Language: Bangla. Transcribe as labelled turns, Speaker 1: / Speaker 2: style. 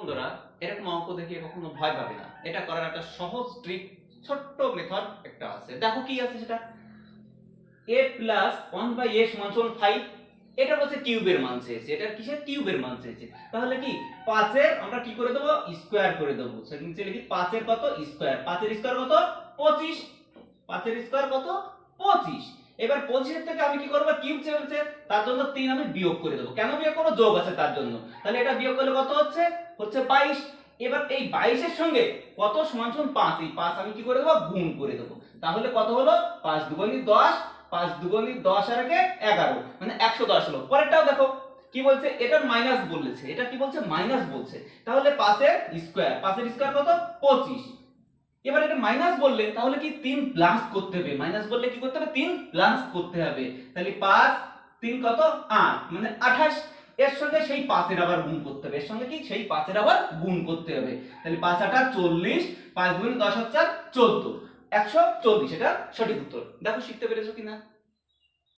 Speaker 1: বন্ধুরা এরকম অঙ্ক দেখে কখনো ভয় পাবে না। এটা করার একটা সহজ ট্রিক, ছোট্ট মেথড একটা আছে। দেখো কি আছে সেটা, a প্লাস 1/a সমান 5। এটা বলছে কিউবের মান চেয়েছে, এটা কিসের কিউবের মান চেয়েছে। তাহলে কি 5 এর আমরা কি করে দেব, স্কয়ার করে দেব। সেটা নিচে লিখি 5 এর কত স্কয়ার, 5 এর স্কয়ার কত 25, 5 এর স্কয়ার কত 25। এবার 25 এর থেকে আমি কি করব, কিউব চেয়েছে তার জন্য 3 আমি বিয়োগ করে দেব। কেন বিয়োগ করব, যোগ আছে তার জন্য। তাহলে এটা বিয়োগ করলে কত হচ্ছে 22। এবার এই 22 এর সঙ্গে কত সমান 5, এই 5 আমি কি করে দেব, গুণ করে দেব। তাহলে কত হলো 5 দুগুণে 10, 5 দুগুণে 10 আর একে 11, মানে 110 হলো। পরেরটাও দেখো কি বলছে, এটার মাইনাস বলেছে, এটা কি বলছে মাইনাস বলছে। তাহলে 5 এর স্কয়ার, 5 এর স্কয়ার কত 25। এবার এটা মাইনাস বললে তাহলে কি 3 প্লাস করতে হবে, মাইনাস বললে কি করতে হবে 3 প্লাস করতে হবে। তাহলে 5 3 কত 8, মানে 28। এর সঙ্গে সেই 5 এর আবার গুণ করতে হবে, এর সঙ্গে কি সেই 5 এর আবার গুণ করতে হবে। তাহলে 5 8 40, 5 গুণ 10 হচ্ছে 14, 140। এটা সঠিক উত্তর। দেখো শিখতে পেরেছো কিনা।